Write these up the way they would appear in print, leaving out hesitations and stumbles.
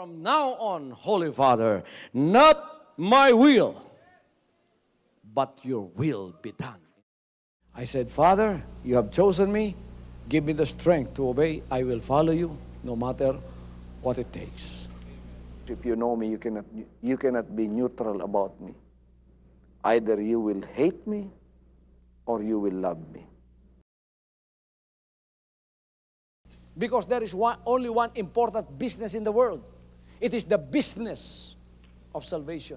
From now on, Holy Father, not my will, but your will be done. I said, Father, you have chosen me. Give me the strength to obey. I will follow you no matter what it takes. If you know me, you cannot be neutral about me. Either you will hate me or you will love me. Because there is only one important business in the world. It is the business of salvation.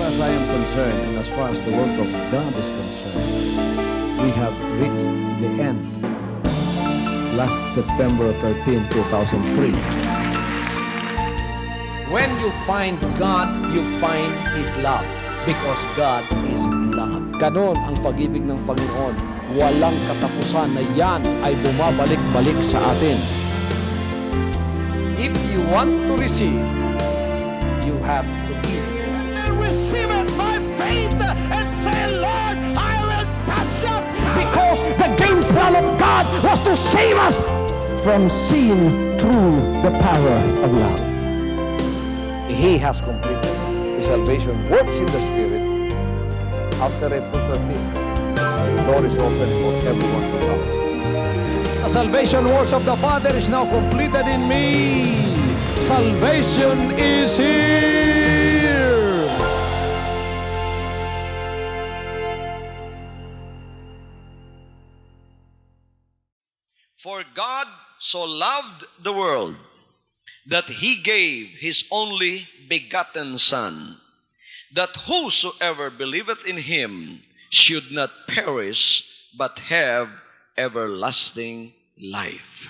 As I am concerned, and as far as the work of God is concerned, we have reached the end. Last September 13, 2003. When you find God, you find His love. Because God is love. Ganon ang pag-ibig ng Panginoon. Walang katapusan na yan ay bumabalik-balik sa atin. If you want to receive, you have to give. Receive it by faith and say, Lord, I will touch up. Because the game plan of God was to save us from sin through the power of love. He has completed. His salvation works in the Spirit. After April 13, the door is open for everyone to come. The salvation works of the Father is now completed in me. Salvation is here. For God so loved the world that He gave His only begotten Son, that whosoever believeth in Him should not perish, but have everlasting life.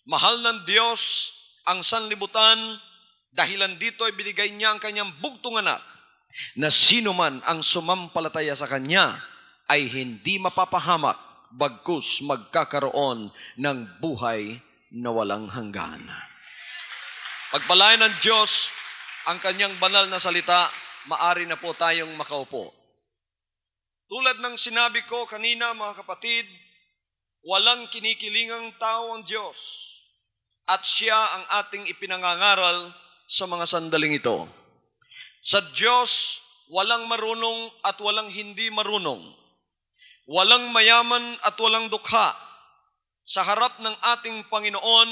Mahal ng Diyos ang sanlibutan, dahilan dito ay binigay niya ang kanyang bugtong anak, na sino man ang sumampalataya sa Kanya ay hindi mapapahamak, bagkus magkakaroon ng buhay na walang hanggan. Pagpalain ng Diyos ang kanyang banal na salita, maari na po tayong makaupo. Tulad ng sinabi ko kanina, mga kapatid, walang kinikilingang tao ang Diyos at siya ang ating ipinangangaral sa mga sandaling ito. Sa Diyos, walang marunong at walang hindi marunong. Walang mayaman at walang dukha. Sa harap ng ating Panginoon,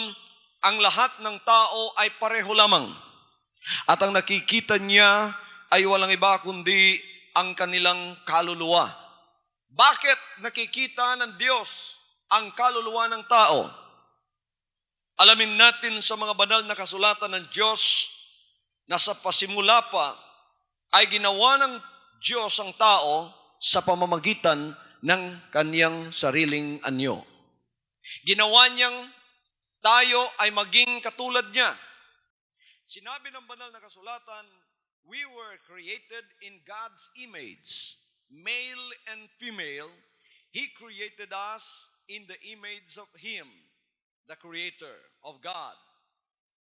ang lahat ng tao ay pareho lamang. At ang nakikita niya ay walang iba kundi ang kanilang kaluluwa. Bakit nakikita ng Diyos ang kaluluwa ng tao? Alamin natin sa mga banal na kasulatan ng Diyos na sa pasimula pa ay ginawa ng Diyos ang tao sa pamamagitan ng kanyang sariling anyo. Ginawa niyang tayo ay maging katulad niya. Sinabi ng banal na kasulatan, we were created in God's image. Male and female, He created us in the image of Him, the Creator of God.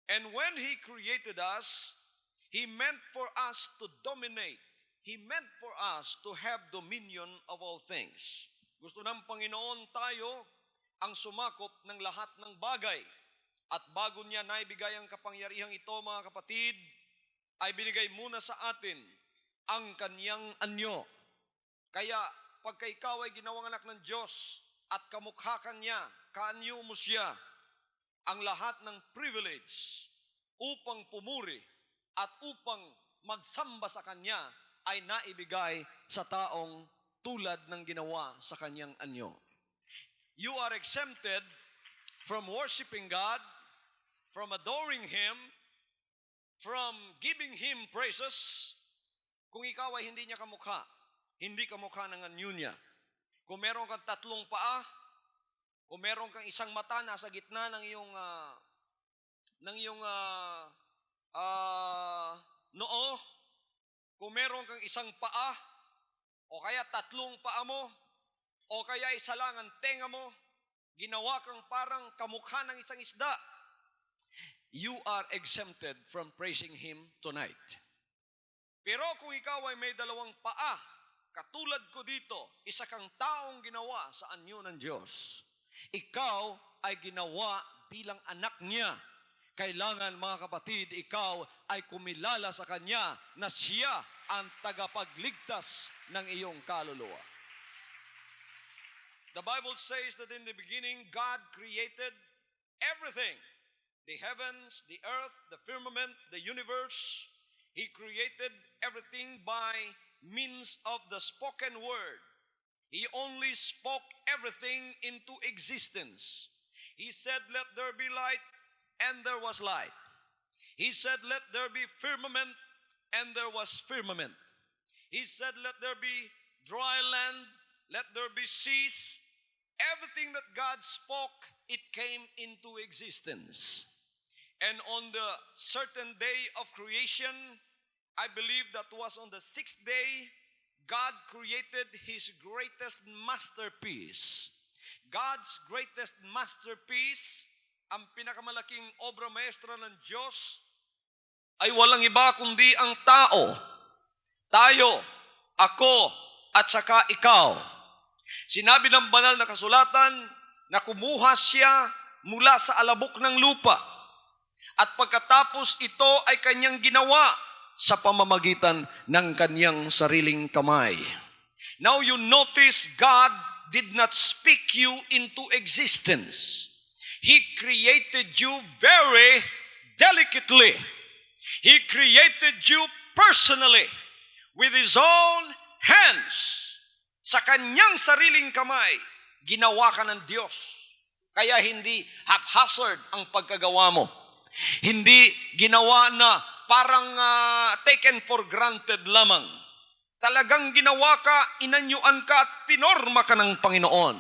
And when He created us, He meant for us to dominate. He meant for us to have dominion of all things. Gusto ng Panginoon tayo ang sumakop ng lahat ng bagay. At bago niya naibigay ang kapangyarihang ito, mga kapatid, ay binigay muna sa atin ang kanyang anyo. Kaya pagka ikaw ay ginawang anak ng Diyos at kamukha ka niya, kaanyo mo siya, ang lahat ng privilege upang pumuri at upang magsamba sa Kanya ay naibigay sa taong tulad ng ginawa sa Kanyang anyo. You are exempted from worshiping God, from adoring Him, from giving Him praises, kung ikaw ay hindi niya kamukha, hindi kamukha ng anyo niya. Kung meron kang tatlong paa, kung meron kang isang mata nasa gitna ng iyong noo, kung meron kang isang paa, o kaya tatlong paa mo, o kaya isa lang ang tenga mo, ginawa kang parang kamukha ng isang isda, you are exempted from praising Him tonight. Pero kung ikaw ay may dalawang paa, katulad ko dito, isa kang taong ginawa sa anyo ng Diyos. Ikaw ay ginawa bilang anak niya. Kailangan, mga kapatid, ikaw ay kumilala sa Kanya na siya ang tagapagligtas ng iyong kaluluwa. The Bible says that in the beginning, God created everything. The heavens, the earth, the firmament, the universe. He created everything by means of the spoken word. He only spoke everything into existence. He said, let there be light, and there was light. He said, let there be firmament, and there was firmament. He said, let there be dry land, let there be seas. Everything that God spoke, it came into existence. And on the certain day of creation, I believe that was on the sixth day, God created His greatest masterpiece. God's greatest masterpiece, ang pinakamalaking obra maestra ng Diyos, ay walang iba kundi ang tao. Tayo, ako, at saka ikaw. Sinabi ng banal na kasulatan na kumuha siya mula sa alabok ng lupa. At pagkatapos ito ay kanyang ginawa sa pamamagitan ng kanyang sariling kamay. Now you notice God did not speak you into existence. He created you very delicately. He created you personally with His own hands. Sa kanyang sariling kamay, ginawa ka ng Diyos. Kaya hindi haphazard ang pagkagawa mo. Hindi ginawa na parang taken for granted lamang. Talagang ginawa ka, inanyuan ka at pinorma ka ng Panginoon.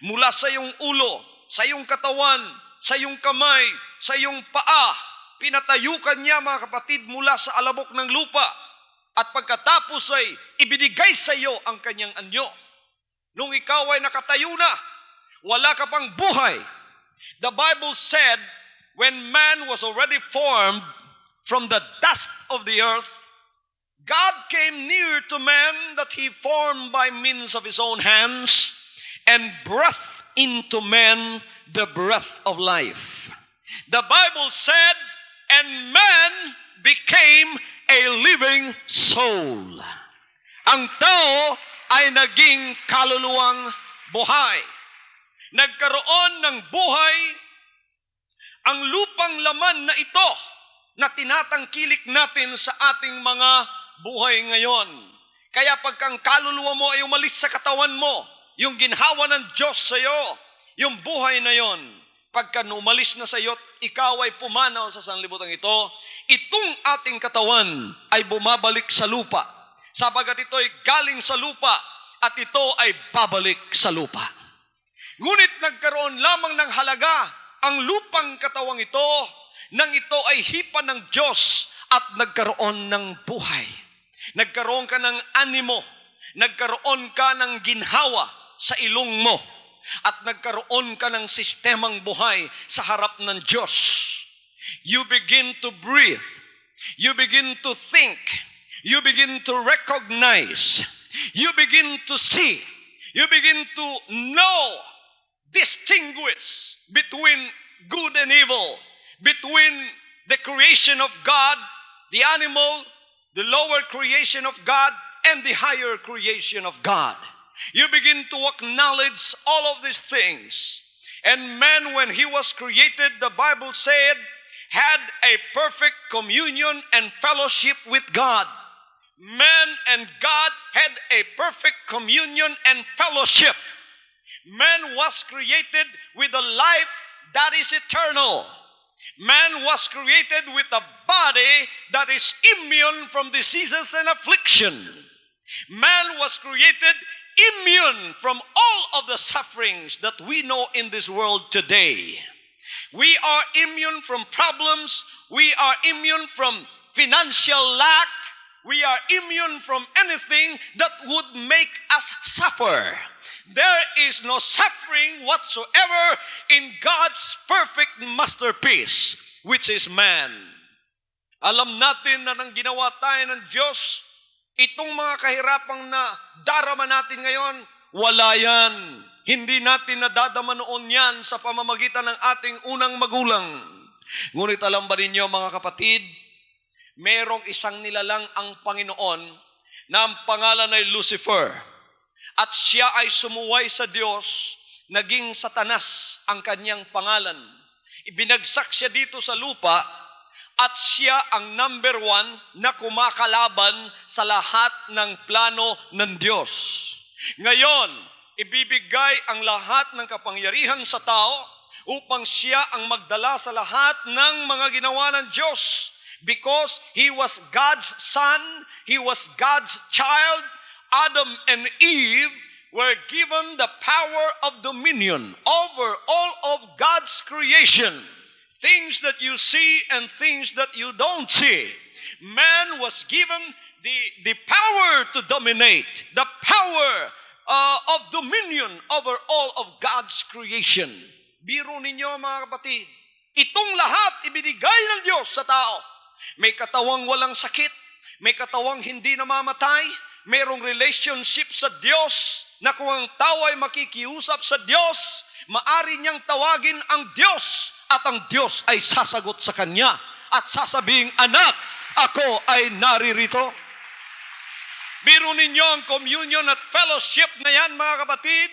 Mula sa iyong ulo, sa iyong katawan, sa iyong kamay, sa iyong paa, pinatayukan niya, mga kapatid, mula sa alabok ng lupa. At pagkatapos ay ibinigay sa iyo ang kanyang anyo. Nung ikaw ay nakatayo na, wala ka pang buhay. The Bible said, when man was already formed from the dust of the earth, God came near to man that He formed by means of His own hands and breathed into man the breath of life. The Bible said, and man became a living soul. Ang tao ay naging kaluluwang buhay. Nagkaroon ng buhay ang lupang laman na ito na tinatangkilik natin sa ating mga buhay ngayon. Kaya pagkang kaluluwa mo ay umalis sa katawan mo, yung ginhawa ng Diyos sa iyo, yung buhay na yon, pagka umalis na sa iyo, ikaw ay pumanaw sa sanlibutan ito, itong ating katawan ay bumabalik sa lupa, sapagat ito ay galing sa lupa at ito ay babalik sa lupa. Ngunit nagkaroon lamang ng halaga ang lupang katawang ito nang ito ay hipa ng Diyos at nagkaroon ng buhay. Nagkaroon ka ng animo, nagkaroon ka ng ginhawa sa ilong mo, at nagkaroon ka ng sistemang buhay sa harap ng Diyos. You begin to breathe. You begin to think. You begin to recognize. You begin to see. You begin to know, distinguish between good and evil, between the creation of God, the animal, the lower creation of God, and the higher creation of God. You begin to acknowledge all of these things. And man, when he was created, the Bible said, had a perfect communion and fellowship with God. Man and God had a perfect communion and fellowship. Man was created with a life that is eternal. Man was created with a body that is immune from diseases and affliction. Man was created immune from all of the sufferings that we know in this world today. We are immune from problems. We are immune from financial lack. we are immune from anything that would make us suffer. There is no suffering whatsoever in God's perfect masterpiece, which is man. Alam natin na nang ginawa tayo ng Diyos, itong mga kahirapang na darama natin ngayon, wala yan. Hindi natin nadadama noon yan sa pamamagitan ng ating unang magulang. Ngunit alam ba ninyo mga kapatid, merong isang nilalang ang Panginoon na ang pangalan ay Lucifer. At siya ay sumuway sa Diyos, naging Satanas ang kanyang pangalan. Ibinagsak siya dito sa lupa at siya ang number 1 na kumakalaban sa lahat ng plano ng Diyos. Ngayon, ibibigay ang lahat ng kapangyarihan sa tao upang siya ang magdala sa lahat ng mga ginawa ng Diyos. Because he was God's son, he was God's child, Adam and Eve were given the power of dominion over all of God's creation. Things that you see and things that you don't see. Man was given the power to dominate, the power of dominion over all of God's creation. Biro ninyo mga kapatid, itong lahat ibinigay ng Diyos sa tao. May katawang walang sakit, may katawang hindi namamatay, mayroong relationship sa Diyos na kung ang tao ay makikiusap sa Diyos, maari niyang tawagin ang Diyos at ang Diyos ay sasagot sa kanya at sasabing, anak, ako ay naririto. Biro ninyo ang communion at fellowship na yan mga kapatid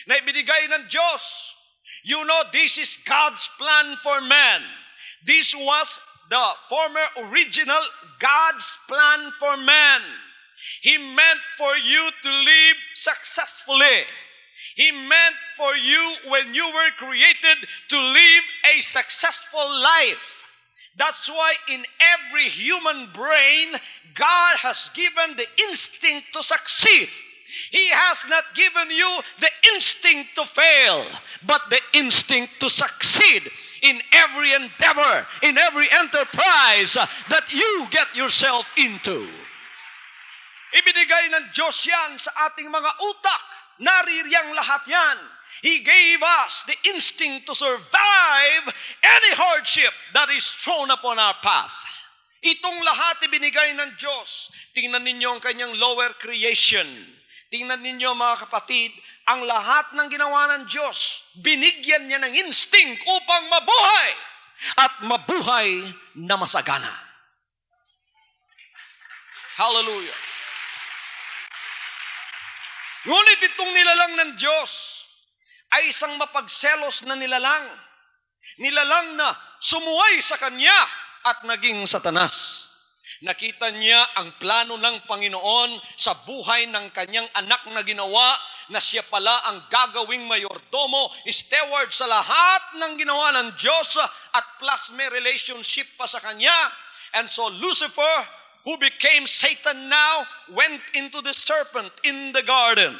na ibinigay ng Diyos. You know, this is God's plan for man. This was the former original God's plan for man. He meant for you to live successfully. He meant for you when you were created to live a successful life. That's why in every human brain, God has given the instinct to succeed. He has not given you the instinct to fail, but the instinct to succeed in every endeavor, in every enterprise that you get yourself into. Ibinigay ng Diyos yan sa ating mga utak. Naririyang lahat yan. He gave us the instinct to survive any hardship that is thrown upon our path. Itong lahat ibinigay ng Diyos. Tingnan ninyo ang kanyang lower creation. Tingnan ninyo mga kapatid, ang lahat ng ginawa ng Diyos, binigyan niya ng instinct upang mabuhay at mabuhay na masagana. Hallelujah. Ngunit itong nilalang ng Diyos ay isang mapagselos na nilalang. Nilalang na sumuway sa Kanya at naging Satanas. Nakita niya ang plano ng Panginoon sa buhay ng Kanyang anak na ginawa na siya pala ang gagawing mayordomo, steward sa lahat ng ginawa ng Diyos at plus may relationship pa sa Kanya. And so Lucifer, who became Satan now, went into the serpent in the garden.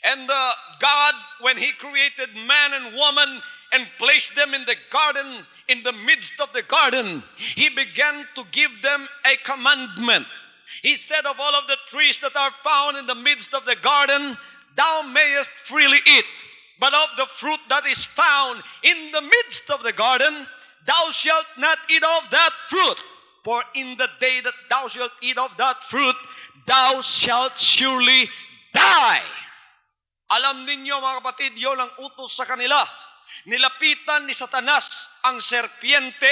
And God, when He created man and woman and placed them in the garden, in the midst of the garden, He began to give them a commandment. He said, of all of the trees that are found in the midst of the garden, thou mayest freely eat. But of the fruit that is found in the midst of the garden, thou shalt not eat of that fruit. For in the day that thou shalt eat of that fruit, thou shalt surely die. Alam ninyo mga kapatid, yon ang utos sa kanila. Nilapitan ni Satanas ang serpiente,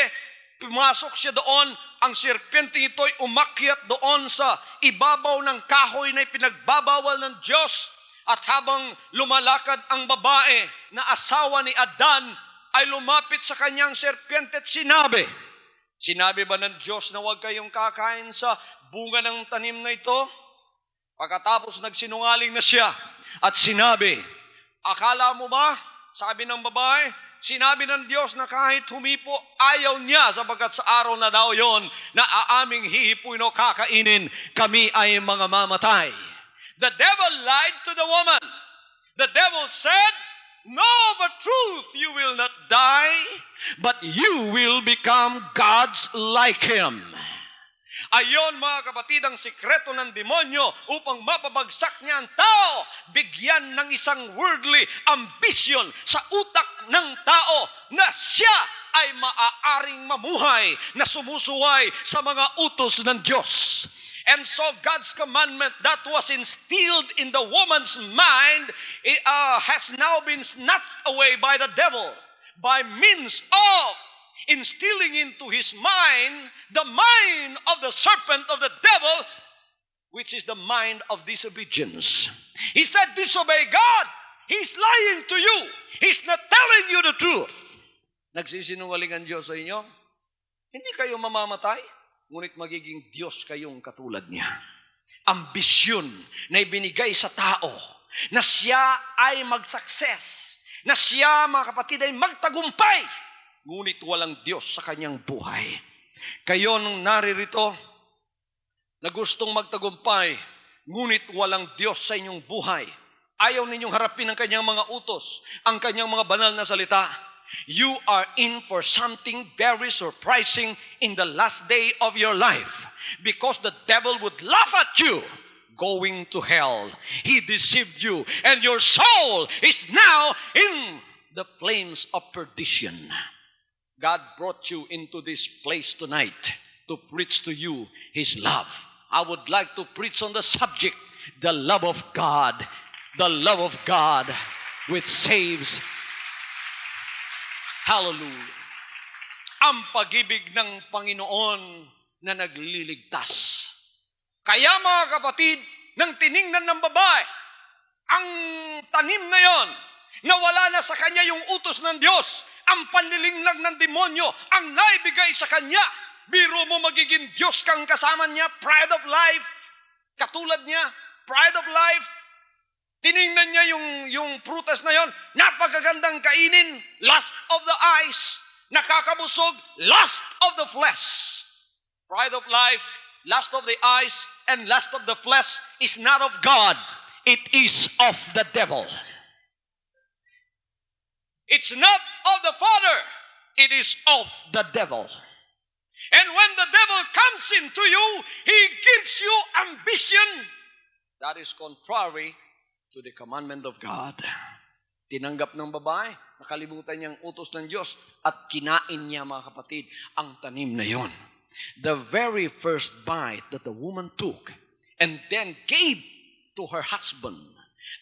pumasok siya doon, ang serpiente ito'y umakyat doon sa ibabaw ng kahoy na ipinagbabawal ng Diyos. At habang lumalakad ang babae na asawa ni Adan, ay lumapit sa kanyang serpiente at sinabi ba ng Diyos na huwag kayong kakain sa bunga ng tanim na ito? Pagkatapos nagsinungaling na siya at sinabi, akala mo ba, sabi ng babae, sinabi ng Diyos na kahit humipo, ayaw niya sapagkat sa araw na daw yon na aaming hihipuin o kakainin, kami ay mga mamatay. The devil lied to the woman. The devil said, no, of a truth, you will not die, but you will become gods like Him. Ayon mga kapatid, ang sikreto ng demonyo upang mapabagsak niya ang tao, bigyan ng isang worldly ambition sa utak ng tao na siya ay maaaring mamuhay na sumusuway sa mga utos ng Diyos. And so God's commandment that was instilled in the woman's mind has now been snatched away by the devil by means of instilling into his mind the mind of the serpent of the devil, which is the mind of disobedience. He said, disobey God. He's lying to you. He's not telling you the truth. Nagsisinungaling ang Diyos sa inyo? Hindi kayo mamamatay, ngunit magiging Diyos kayong katulad niya. Ambisyon na ibinigay sa tao na siya ay mag-success, na siya, mga kapatid, ay magtagumpay, ngunit walang Diyos sa kanyang buhay. Kayo nung naririto na gustong magtagumpay, ngunit walang Diyos sa inyong buhay, ayaw ninyong harapin ang kanyang mga utos, ang kanyang mga banal na salita, you are in for something very surprising in the last day of your life, because the devil would laugh at you going to hell. He deceived you, and your soul is now in the flames of perdition. God brought you into this place tonight to preach to you His love. I would like to preach on the subject, the love of God. The love of God which saves. Hallelujah. Ang pag-ibig ng Panginoon na nagliligtas. Kaya mga kapatid, nang tiningnan ng babae, ang tanim na yon, na wala na sa kanya yung utos ng Diyos, ang panlilinglag ng demonyo, ang naibigay sa kanya. Biro mo magiging Diyos kang kasama niya, pride of life, katulad niya, pride of life. Tiningnan niya yung prutas na yon, napakagandang kainin, lust of the eyes, nakakabusog, lust of the flesh. Pride of life, lust of the eyes, and lust of the flesh is not of God. It is of the devil. It's not of the Father. It is of the devil. And when the devil comes into you, he gives you ambition that is contrary to the commandment of God. Tinanggap ng babae, nakalimutan niyang utos ng Diyos at kinain niya, mga kapatid, ang tanim na yon. The very first bite that the woman took and then gave to her husband,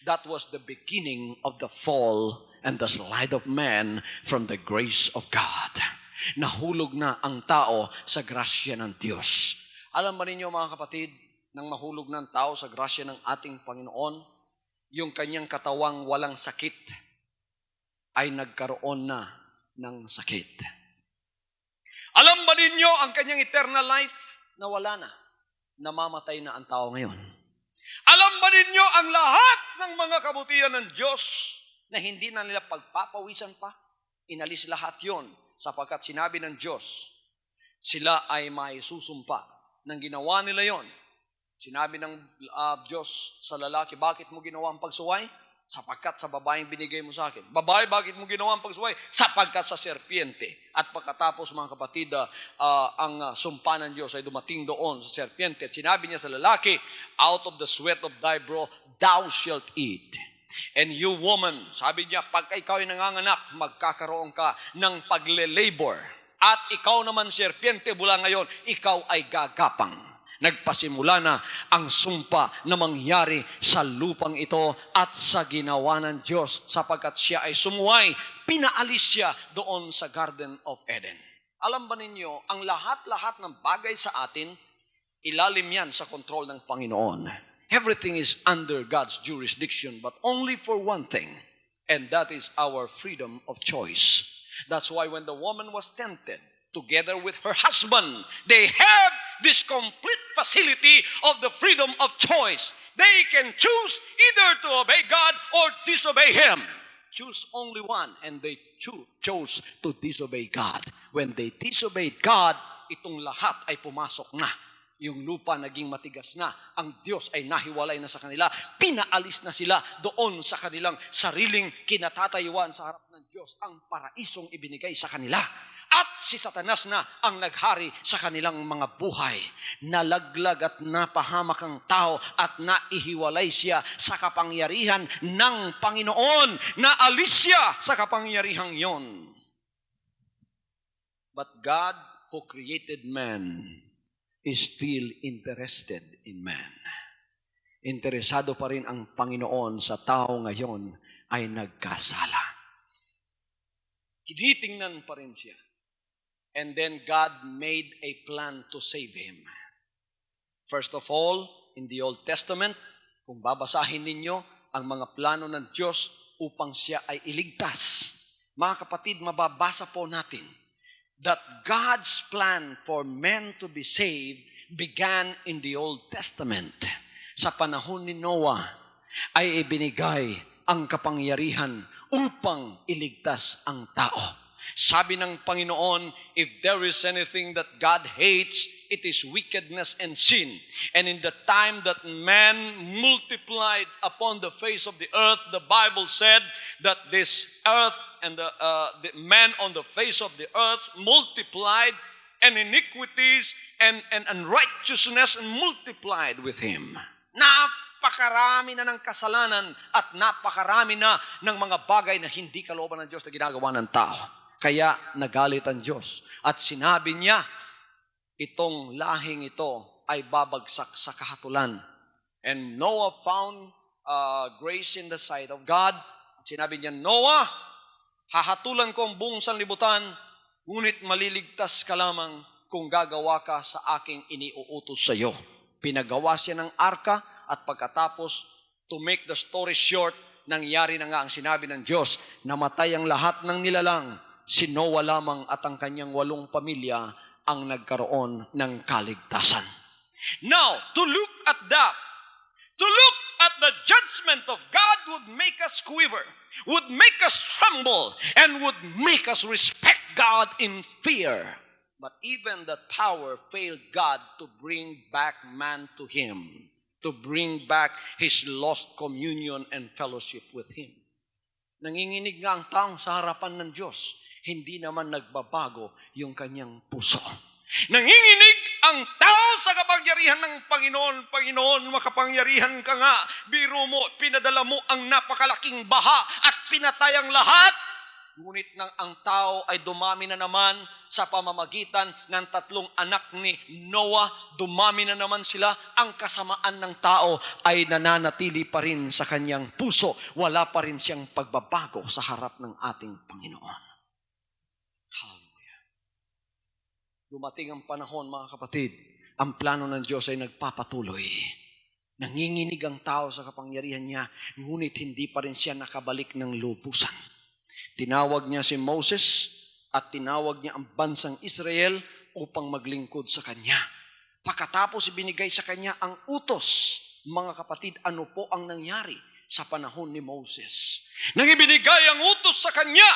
that was the beginning of the fall and the slide of man from the grace of God. Nahulog na ang tao sa grasya ng Diyos. Alam ba ninyo, mga kapatid, nang mahulog ng tao sa grasya ng ating Panginoon, yung kanyang katawang walang sakit ay nagkaroon na ng sakit. Alam ba ninyo ang kanyang eternal life na wala na? Namamatay na ang tao ngayon. Alam ba ninyo ang lahat ng mga kabutihan ng Diyos na hindi na nila pagpapawisan pa? Inalis lahat yon sapagkat sinabi ng Diyos, sila ay may susumpa. Nang ginawa nila yon, sinabi ng Diyos sa lalaki, bakit mo ginawa ang pagsuway? Sapagkat sa babaeng binigay mo sa akin. Babae, bakit mo ginawa ang pagsuway? Sapagkat sa serpiente. At pagkatapos, mga kapatid, ang sumpa ng Diyos ay dumating doon sa serpiente. At sinabi niya sa lalaki, out of the sweat of thy brow, thou shalt eat. And you woman, sabi niya, pag ikaw ay nanganganak, magkakaroon ka ng pagle-labor. At ikaw naman, serpiente, mula ngayon, ikaw ay gagapang. Nagpasimula na ang sumpa na mangyari sa lupang ito at sa ginawa ng Diyos sapagkat siya ay sumuway, pinaalis siya doon sa Garden of Eden. Alam ba ninyo, ang lahat-lahat ng bagay sa atin, ilalim yan sa kontrol ng Panginoon. Everything is under God's jurisdiction but only for one thing, and that is our freedom of choice. That's why when the woman was tempted, together with her husband, they have this complete facility of the freedom of choice. They can choose either to obey God or disobey Him. Choose only one, and they chose to disobey God. When they disobeyed God, itong lahat ay pumasok na. Yung lupa naging matigas na. Ang Diyos ay nahiwalay na sa kanila. Pinaalis na sila doon sa kanilang sariling kinatatayuan sa harap ng Diyos. Ang paraisong ibinigay sa kanila. At si Satanas na ang naghari sa kanilang mga buhay. Nalaglag at napahamak ang tao at naihiwalay siya sa kapangyarihan ng Panginoon. Naalis siya sa kapangyarihang yon. But God who created man is still interested in man. Interesado pa rin ang Panginoon sa tao ngayon ay nagkasala. Tinitingnan pa rin siya. And then God made a plan to save him. First of all, in the Old Testament, kung babasahin ninyo ang mga plano ng Diyos upang siya ay iligtas. Mga kapatid, mababasa po natin that God's plan for men to be saved began in the Old Testament. Sa panahon ni Noah ay ibinigay ang kapangyarihan upang iligtas ang tao. Sabi ng Panginoon, if there is anything that God hates, it is wickedness and sin. And in the time that man multiplied upon the face of the earth, the Bible said that this earth and the man on the face of the earth multiplied, and iniquities and unrighteousness multiplied with him. Napakarami na ng kasalanan at napakarami na ng mga bagay na hindi kalooban ng Diyos na ginagawa ng tao. Kaya nagalit ang Diyos at sinabi niya, itong lahing ito ay babagsak sa kahatulan. And Noah found grace in the sight of God. Sinabi niya, Noah, hahatulan ko ang buong sanlibutan, ngunit maliligtas ka lamang kung gagawa ka sa aking iniuutos sa iyo. Pinagawa siya ng arka at pagkatapos, to make the story short, nangyari na nga ang sinabi ng Diyos, namatay ang lahat ng nilalang, si Noah lamang at ang kanyang 8 pamilya ang nagkaroon ng kaligtasan. Now, to look at the judgment of God would make us quiver, would make us tremble, and would make us respect God in fear. But even that power failed God to bring back man to Him, to bring back his lost communion and fellowship with Him. Nanginginig nga ang taong sa harapan ng Diyos, hindi naman nagbabago yung kanyang puso. Nanginginig ang tao sa kapangyarihan ng Panginoon. Panginoon, makapangyarihan ka nga. Biro mo, pinadala mo ang napakalaking baha at pinatay ang lahat. Ngunit nang ang tao ay dumami na naman sa pamamagitan ng 3 anak ni Noah, dumami na naman sila, ang kasamaan ng tao ay nananatili pa rin sa kanyang puso. Wala pa rin siyang pagbabago sa harap ng ating Panginoon. Hallelujah. Dumating ang panahon, mga kapatid, ang plano ng Diyos ay nagpapatuloy. Nanginginig ang tao sa kapangyarihan niya, ngunit hindi pa rin siya nakabalik ng lubusan. Tinawag niya si Moses at tinawag niya ang bansang Israel upang maglingkod sa kanya. Pagkatapos ibinigay sa kanya ang utos, mga kapatid, ano po ang nangyari sa panahon ni Moses? Nang ibinigay ang utos sa kanya,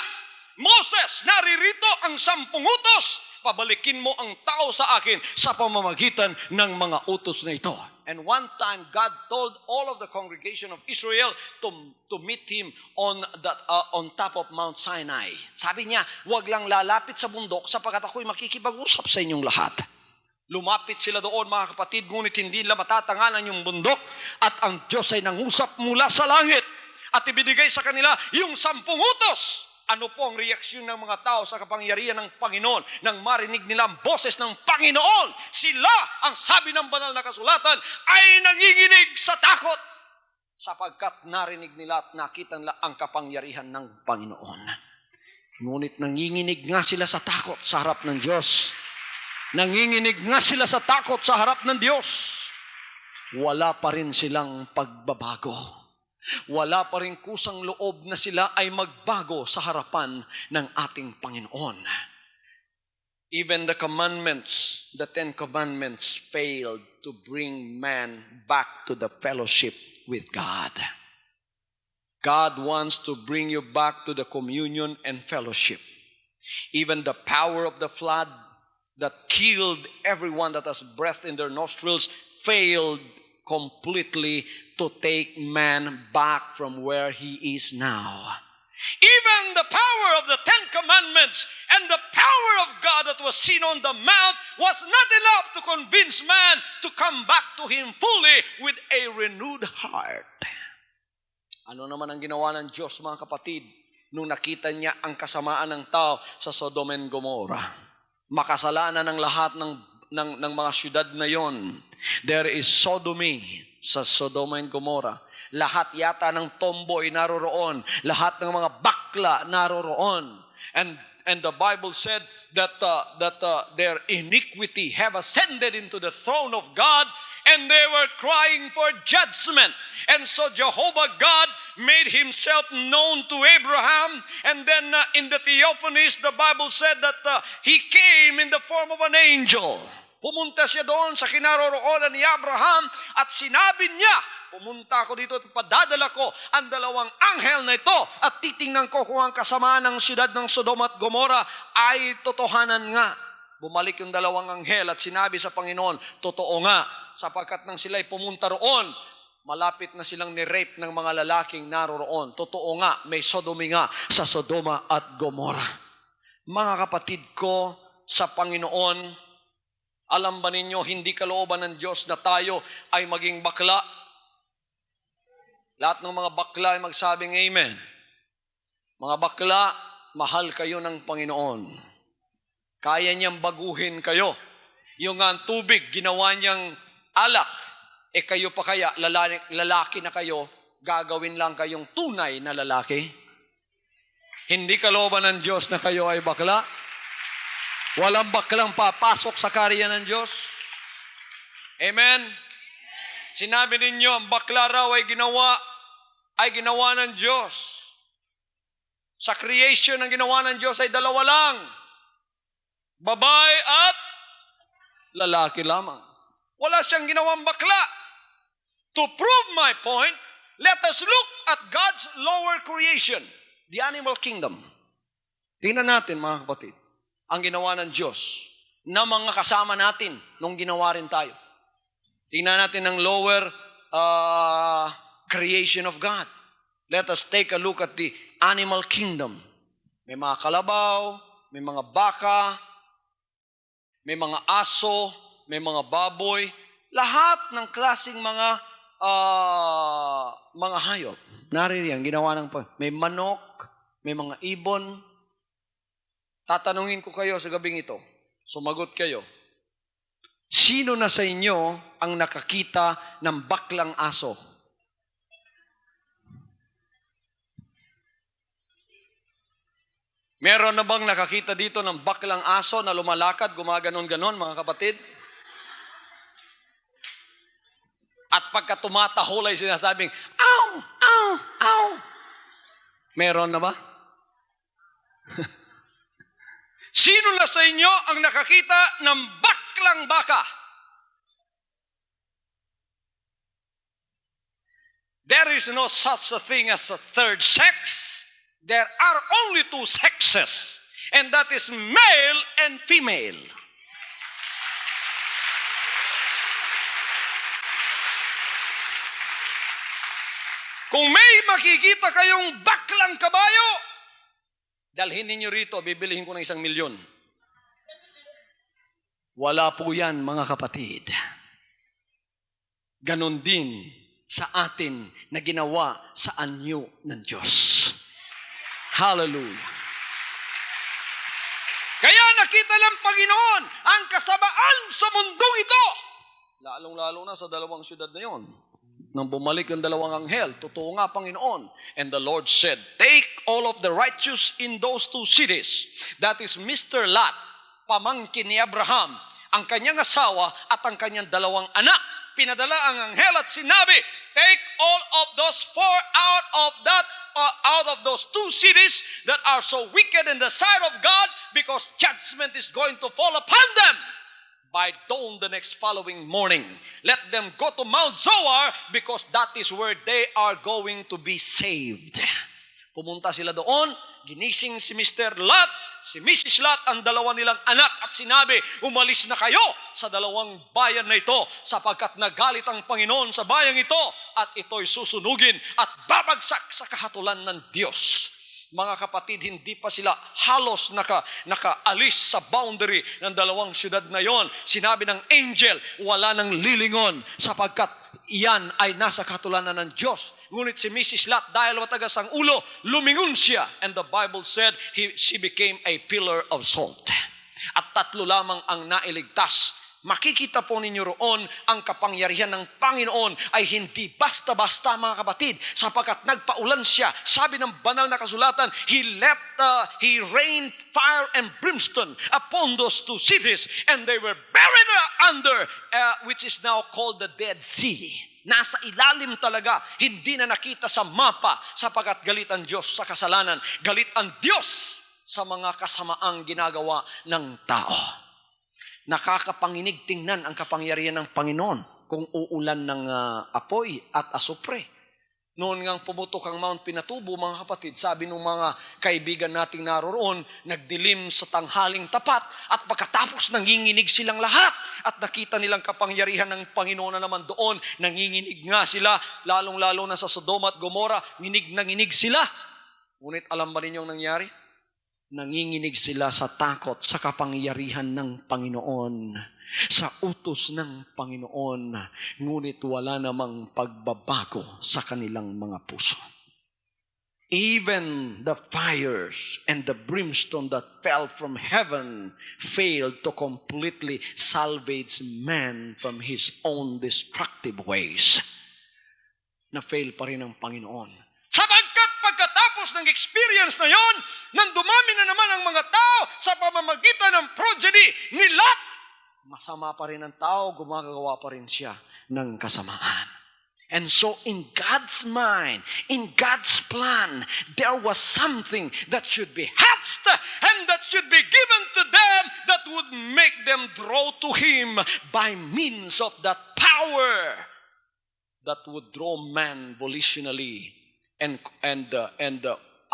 Moses, naririto ang 10 utos. Pabalikin mo ang tao sa akin sa pamamagitan ng mga utos na ito. And one time, God told all of the congregation of Israel to meet Him on top of Mount Sinai. Sabi niya, huwag lang lalapit sa bundok sapagkat ako'y makikipag-usap sa inyong lahat. Lumapit sila doon, mga kapatid, ngunit hindi nila matatanganan yung bundok at ang Diyos ay nangusap mula sa langit at ibinigay sa kanila yung 10 utos. Ano po ang reaksyon ng mga tao sa kapangyarihan ng Panginoon nang marinig nila ang boses ng Panginoon? Sila, ang sabi ng banal na kasulatan, ay nanginginig sa takot sapagkat narinig nila at nakita nila ang kapangyarihan ng Panginoon. Ngunit nanginginig nga sila sa takot sa harap ng Diyos. Nanginginig nga sila sa takot sa harap ng Diyos. Wala pa rin silang pagbabago. Wala pa rin kusang loob na sila ay magbago sa harapan ng ating Panginoon. Even the commandments, the 10 commandments failed to bring man back to the fellowship with God. God wants to bring you back to the communion and fellowship. Even the power of the flood that killed everyone that has breath in their nostrils failed completely to take man back from where he is now. Even the power of the Ten Commandments and the power of God that was seen on the mount was not enough to convince man to come back to Him fully with a renewed heart. Ano naman ang ginawa ng Diyos, mga kapatid, nung nakita niya ang kasamaan ng tao sa Sodom and Gomorrah? Makasalanan ng lahat ng mga syudad na yon. There is sodomy sa Sodom and Gomorrah. Lahat yata ng tomboy naroroon. Lahat ng mga bakla naroroon. And the Bible said that their iniquity have ascended into the throne of God, and they were crying for judgment. And so Jehovah God made Himself known to Abraham, and then in the theophanies, the Bible said that He came in the form of an angel. Pumunta siya doon sa kinaroroonan ni Abraham at sinabi niya, pumunta ako dito at padadala ko ang dalawang anghel na ito at titingnan ko kung ang kasamaan ng siyudad ng Sodom at Gomorrah ay totohanan nga. Bumalik yung dalawang anghel at sinabi sa Panginoon, totoo nga, sapagkat nang sila'y pumunta roon, malapit na silang ni-rape ng mga lalaking naroroon. Totoo nga, may sodomy nga sa Sodoma at Gomorrah. Mga kapatid ko sa Panginoon, alam ba ninyo, hindi kalooban ng Diyos na tayo ay maging bakla? Lahat ng mga bakla ay magsabing amen. Mga bakla, mahal kayo ng Panginoon. Kaya niyang baguhin kayo. Yung ang tubig, ginawa niyang alak. Kayo pa kaya, lalaki na kayo, gagawin lang kayong tunay na lalaki? Hindi kalooban ng Diyos na kayo ay bakla? Walang baklang papasok sa karya ng Diyos? Amen? Sinabi ninyo, ang bakla raw ay ginawa ng Diyos. Sa creation, ang ginawa ng Diyos ay dalawa lang. Babae at lalaki lamang. Wala siyang ginawang bakla. To prove my point, let us look at God's lower creation, the animal kingdom. Tingnan natin, mga kapatid, ang ginawa ng Diyos na mga kasama natin nung ginawa rin tayo. Tingnan natin ang lower creation of God. Let us take a look at the animal kingdom. May mga kalabaw, may mga baka, may mga aso, may mga baboy, lahat ng klaseng mga hayop. Naririyan, ginawa ng may manok, may mga ibon. Tatanungin ko kayo sa gabing ito. Sumagot kayo. Sino na sa inyo ang nakakita ng baklang aso? Meron na bang nakakita dito ng baklang aso na lumalakad, gumaganon-ganon, mga kapatid? At pagka tumatahol ay sinasabing, ow, ow, ow. Meron na ba? Sino na sa inyo ang nakakita ng baklang baka? There is no such a thing as a third sex. There are only two sexes, and that is male and female. Kung may makikita kayong baklang kabayo, dalhin ninyo rito, bibilihin ko ng 1 milyon. Wala po yan, mga kapatid. Ganon din sa atin na ginawa sa anyo ng Diyos. Hallelujah. Kaya nakita ng Panginoon ang kasamaan sa mundong ito. Lalong-lalo na sa dalawang syudad na yon. Nang bumalik yung dalawang anghel, totoo nga, Panginoon. And the Lord said, take all of the righteous in those two cities. That is Mr. Lot, pamangkin ni Abraham, ang kanyang asawa at ang kanyang dalawang anak. Pinadala ang anghel at sinabi, take all of those four out of those two cities that are so wicked in the sight of God, because judgment is going to fall upon them. By dawn the next following morning, let them go to Mount Zoar, because that is where they are going to be saved. Pumunta sila doon, ginising si Mr. Lot, si Mrs. Lot, ang dalawa nilang anak, at sinabi, umalis na kayo sa dalawang bayan na ito, sapagkat nagalit ang Panginoon sa bayang ito, at ito'y susunugin at babagsak sa kahatulan ng Diyos. Mga kapatid, hindi pa sila halos nakaalis sa boundary ng dalawang syudad na yon. Sinabi ng angel, wala nang lilingon sapagkat iyan ay nasa katulanan ng Diyos. Ngunit si Mrs. Lot, dahil matagas ang ulo, lumingon siya. And the Bible said, she became a pillar of salt. At 3 lamang ang nailigtas. Makikita po ninyo roon ang kapangyarihan ng Panginoon ay hindi basta-basta, mga kapatid, sapagkat nagpaulan siya. Sabi ng banal na kasulatan, He rained fire and brimstone upon those 2 cities, and they were buried under, which is now called the Dead Sea. Nasa ilalim talaga, hindi na nakita sa mapa, sapagkat galit ang Diyos sa kasalanan, galit ang Diyos sa mga kasamaang ginagawa ng tao. Nakakapanginig tingnan ang kapangyarihan ng Panginoon kung uulan ng apoy at asupre. Noon ngang pumutok ang Mount Pinatubo, mga kapatid, sabi ng mga kaibigan nating naroroon, nagdilim sa tanghaling tapat at pagkatapos nanginginig silang lahat at nakita nilang kapangyarihan ng Panginoon na naman doon. Nanginginig nga sila, lalong-lalo na sa Sodoma at Gomora, nginig sila. Ngunit alam ba ninyong nangyari? Nanginginig sila sa takot sa kapangyarihan ng Panginoon, sa utos ng Panginoon, ngunit wala namang pagbabago sa kanilang mga puso. Even the fires and the brimstone that fell from heaven failed to completely salvage man from his own destructive ways. Na-fail pa rin ang Panginoon. Sapagkat pagkatapos ng experience na yon, nang dumami na naman ang mga tao sa pamamagitan ng progeny ni Lot, masama pa rin ang tao, gumagawa pa rin siya ng kasamaan. And so in God's mind, in God's plan, there was something that should be hatched and that should be given to them that would make them draw to Him by means of that power that would draw man volitionally and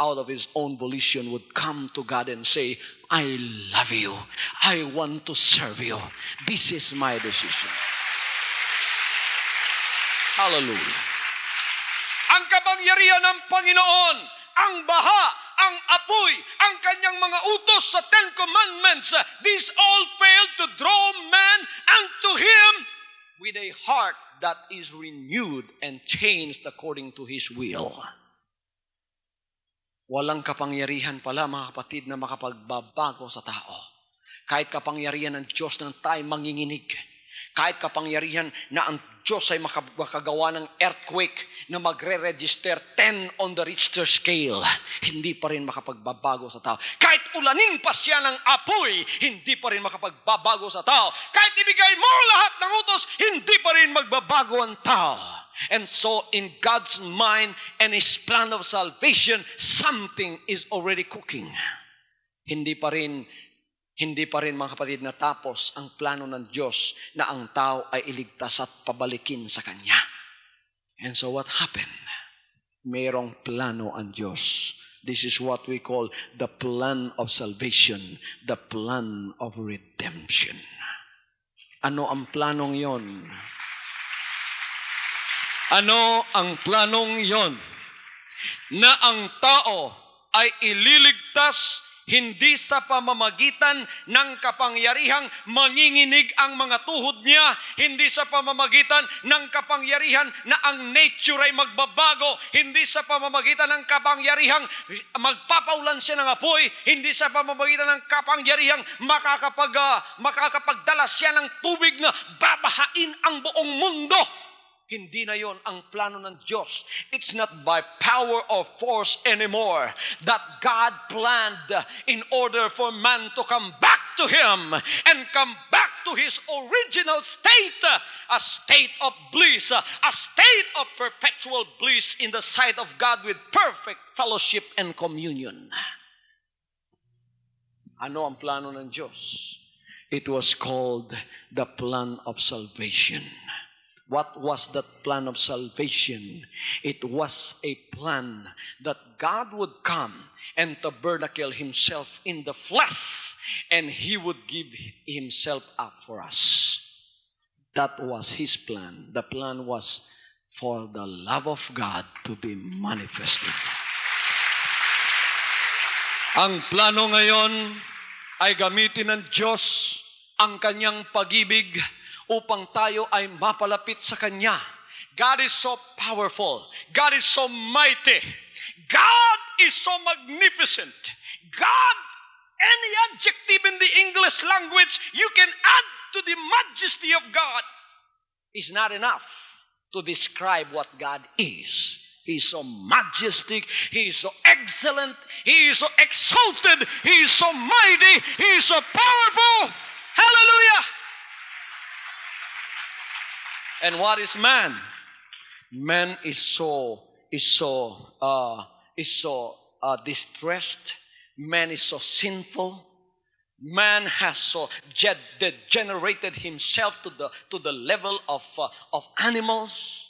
out of his own volition would come to God and say, I love you. I want to serve you. This is my decision. Hallelujah. Ang kapangyarihan ng Panginoon, ang baha, ang apoy, ang kanyang mga utos sa 10 Commandments, these all failed to draw man unto Him with a heart that is renewed and changed according to His will. Walang kapangyarihan pala, mga kapatid, na makapagbabago sa tao. Kahit kapangyarihan ng Diyos na tayo manginginig, kahit kapangyarihan na ang Diyos ay makagawa ng earthquake na magre-register 10 on the Richter scale, hindi pa rin makapagbabago sa tao. Kahit ulanin pa siya ng apoy, hindi pa rin makapagbabago sa tao. Kahit ibigay mo lahat ng utos, hindi pa rin magbabago ang tao. And so in God's mind and His plan of salvation, something is already cooking. Hindi pa rin mga kapatid natapos ang plano ng Diyos na ang tao ay iligtas at pabalikin sa Kanya. And so what happened? Mayroong plano ang Diyos. This is what we call the plan of salvation, the plan of redemption. Ano ang planong yon? Ano ang planong yon? Na ang tao ay ililigtas hindi sa pamamagitan ng kapangyarihang manginginig ang mga tuhod niya, hindi sa pamamagitan ng kapangyarihan na ang nature ay magbabago, hindi sa pamamagitan ng kapangyarihang magpapaulan siya ng apoy, hindi sa pamamagitan ng kapangyarihang makakapagdala siya ng tubig na babahain ang buong mundo. Hindi na yon ang plano ng Diyos. It's not by power or force anymore that God planned in order for man to come back to Him and come back to His original state, a state of bliss, a state of perpetual bliss in the sight of God with perfect fellowship and communion. Ano ang plano ng Diyos? It was called the plan of salvation. What was that plan of salvation? It was a plan that God would come and tabernacle Himself in the flesh, and He would give Himself up for us. That was His plan. The plan was for the love of God to be manifested. Ang plano ngayon ay gamitin ng Diyos ang kanyang pag-ibig upang tayo ay mapalapit sa Kanya. God is so powerful. God is so mighty. God is so magnificent. God, any adjective in the English language you can add to the majesty of God is not enough to describe what God is. He is so majestic. He is so excellent. He is so exalted. He is so mighty. He is so powerful. Hallelujah! And what is man? Man is so distressed. Man is so sinful. Man has so degenerated himself to the level of animals.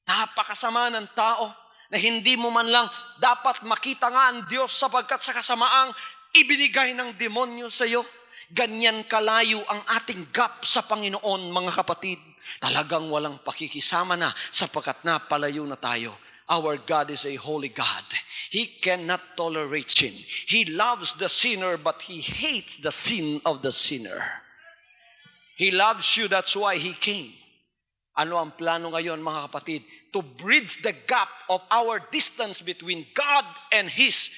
Napakasama ng tao na hindi mo man lang dapat makita nga ang Diyos sapagkat sa kasamaang ibinigay ng demonyo sa iyo. Ganyan kalayo ang ating gap sa Panginoon, mga kapatid. Talagang walang pakikisama na sapagkat napalayo na tayo. Our God is a holy God. He cannot tolerate sin. He loves the sinner but He hates the sin of the sinner. He loves you, that's why He came. Ano ang plano ngayon, mga kapatid? To bridge the gap of our distance between God and His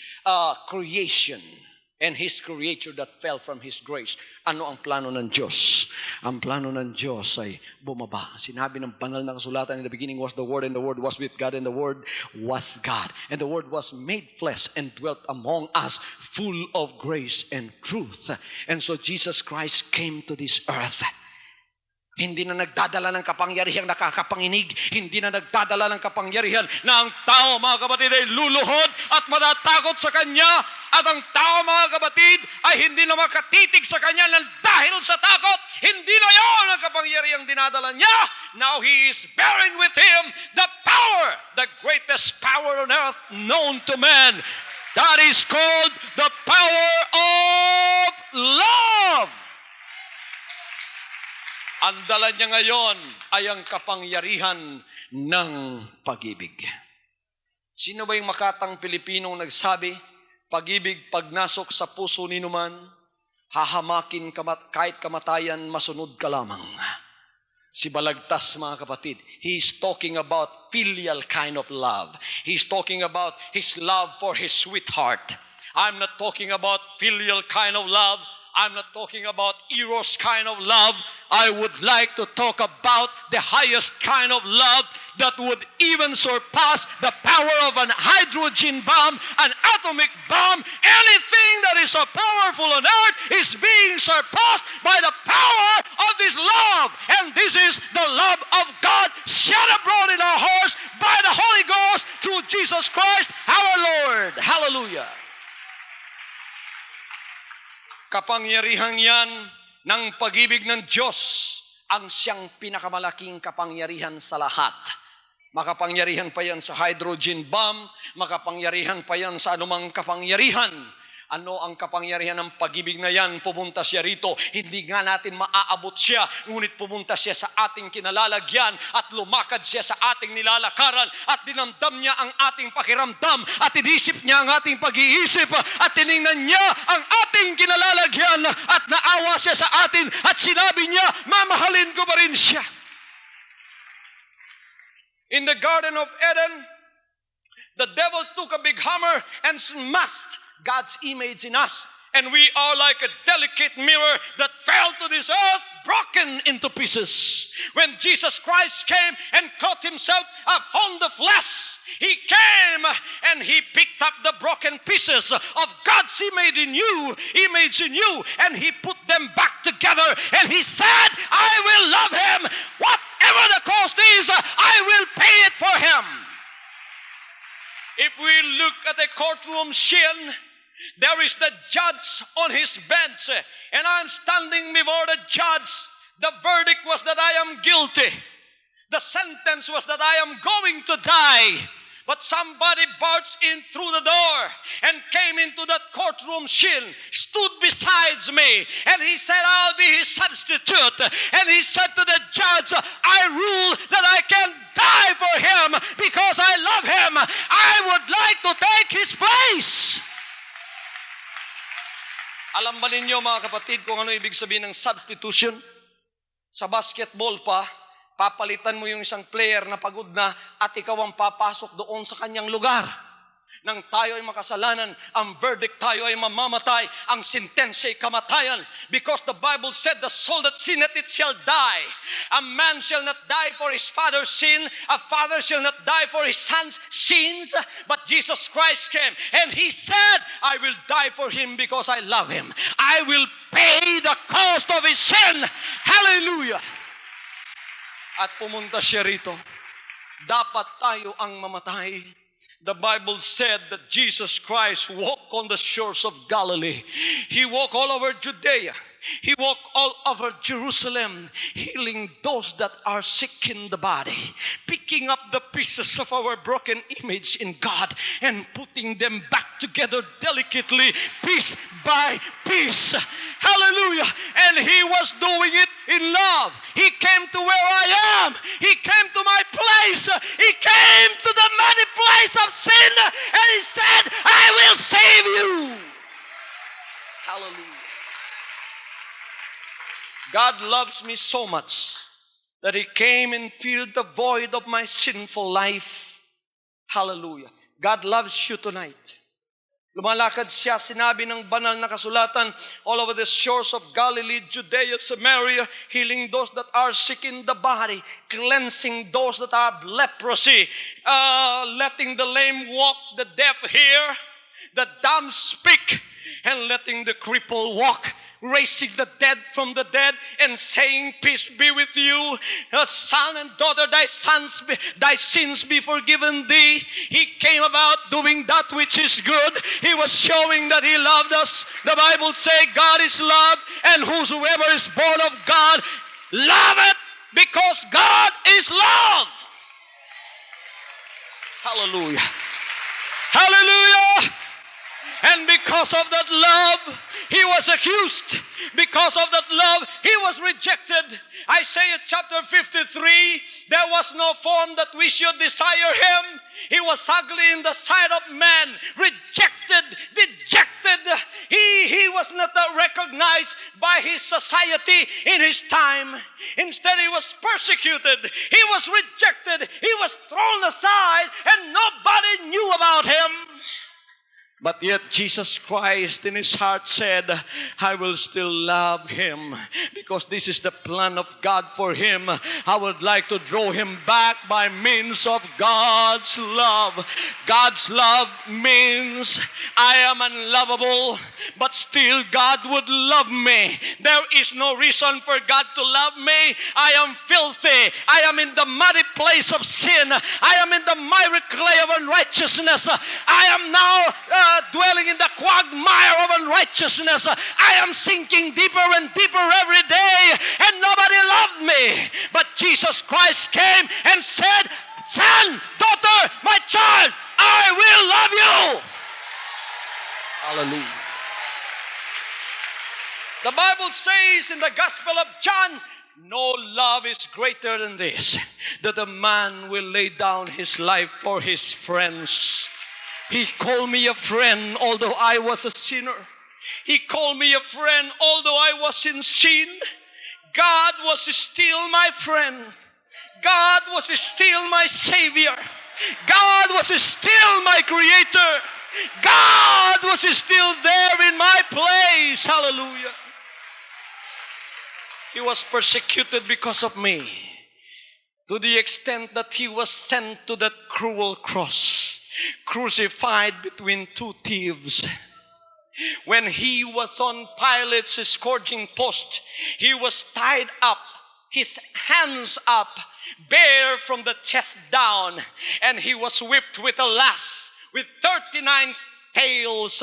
creation and His creature that fell from His grace. Ano ang plano ng Diyos? Ang plano ng Diyos ay bumaba. Sinabi ng banal na kasulatan, in the beginning was the Word, and the Word was with God, and the Word was God. And the Word was made flesh and dwelt among us, full of grace and truth. And so Jesus Christ came to this earth. Hindi na nagdadala ng kapangyarihang nakakapanginig. Hindi na nagdadala ng kapangyarihan na ang tao, mga kapatid, ay luluhod at matatakot sa Kanya. At ang tao, mga kapatid, ay hindi na makatitig sa Kanya dahil sa takot. Hindi na yun ang kapangyarihang dinadala niya. Now He is bearing with Him the power, the greatest power on earth known to man. That is called the power of love. Ang dala niya ngayon ay ang kapangyarihan ng pag-ibig. Sino ba yung makatang Pilipinong nagsabi, pag-ibig pag nasok sa puso ni numan, hahamakin kahit kamatayan, masunod ka lamang. Si Balagtas, mga kapatid, he is talking about filial kind of love. He is talking about his love for his sweetheart. I'm not talking about filial kind of love. I'm not talking about eros kind of love. I would like to talk about the highest kind of love that would even surpass the power of an hydrogen bomb, an atomic bomb. Anything that is so powerful on earth is being surpassed by the power of this love. And this is the love of God shed abroad in our hearts by the Holy Ghost through Jesus Christ our Lord. Hallelujah. Kapangyarihan yan ng pag-ibig ng Diyos ang siyang pinakamalaking kapangyarihan sa lahat. Makapangyarihan pa yan sa hydrogen bomb, makapangyarihan pa yan sa anumang kapangyarihan. Ano ang kapangyarihan ng pag-ibig na yan? Pumunta siya rito. Hindi nga natin maaabot siya, ngunit pumunta siya sa ating kinalalagyan at lumakad siya sa ating nilalakaran at dinamdam niya ang ating pakiramdam at inisip niya ang ating pag-iisip at tiningnan niya ang ating kinalalagyan at naawa siya sa atin at sinabi niya, mamahalin ko pa rin siya. In the Garden of Eden, the devil took a big hammer and smashed God's image in us. And we are like a delicate mirror that fell to this earth, broken into pieces. When Jesus Christ came and caught Himself upon the flesh, He came and He picked up the broken pieces of God's image in you, and He put them back together. And He said, I will love him. Whatever the cost is, I will pay it for him. If we look at a courtroom scene, there is the judge on his bench, and I'm standing before the judge. The verdict was that I am guilty. The sentence was that I am going to die. But somebody barged in through the door and came into that courtroom scene, stood beside me, and he said, I'll be his substitute. And he said to the judge, I rule that I can die for him because I love him. I would like to take his place. Alam ba ninyo mga kapatid kung ano ibig sabihin ng substitution? Sa basketball pa, papalitan mo yung isang player na pagod na at ikaw ang papasok doon sa kanyang lugar. Nang tayo ay makasalanan, ang verdict tayo ay mamamatay, ang sentensya ay kamatayan. Because the Bible said, the soul that sinneth it shall die. A man shall not die for his father's sin, a father shall not die for his son's sins. But Jesus Christ came and He said, I will die for him because I love him. I will pay the cost of his sin. Hallelujah! At pumunta siya rito. Dapat tayo ang mamatay. The Bible said that Jesus Christ walked on the shores of Galilee. He walked all over Judea. He walked all over Jerusalem, healing those that are sick in the body, picking up the pieces of our broken image in God and putting them back together delicately, piece by piece. Hallelujah! And He was doing it in love. He came to where I am. He came to my place. He came to the muddy place of sin, and He said, I will save you. Hallelujah. God loves me so much that He came and filled the void of my sinful life. Hallelujah. God loves you tonight. Lumalakad siya, sinabi ng banal na kasulatan, all over the shores of Galilee, Judea, Samaria, healing those that are sick in the body, cleansing those that have leprosy, letting the lame walk, the deaf hear, the dumb speak, and letting the cripple walk, raising the dead from the dead, and saying, peace be with you. Son and daughter, thy sins be forgiven thee. He came about doing that which is good. He was showing that He loved us. The Bible says God is love, and whosoever is born of God loveth, because God is love. Hallelujah. Hallelujah. And because of that love, He was accused. Because of that love, He was rejected. Isaiah chapter 53, there was no form that we should desire Him. He was ugly in the sight of man, rejected, dejected. He was not recognized by his society in his time. Instead, He was persecuted. He was rejected. He was thrown aside, and nobody knew about Him. But yet Jesus Christ in His heart said, I will still love him because this is the plan of God for him. I would like to draw him back by means of God's love. God's love means I am unlovable, but still God would love me. There is no reason for God to love me. I am filthy. I am in the muddy place of sin. I am in the miry clay of unrighteousness. I am now dwelling in the quagmire of unrighteousness. I am sinking deeper and deeper every day, and nobody loved me. But Jesus Christ came and said, son, daughter, my child, I will love you. Hallelujah. The Bible says in the Gospel of John, no love is greater than this, that a man will lay down his life for his friends. He called me a friend, although I was a sinner. He called me a friend, although I was in sin. God was still my friend. God was still my Savior. God was still my Creator. God was still there in my place. Hallelujah. He was persecuted because of me, to the extent that He was sent to that cruel cross, crucified between two thieves. When He was on Pilate's scourging post, He was tied up, His hands up, bare from the chest down, and He was whipped with a lash with 39 tails.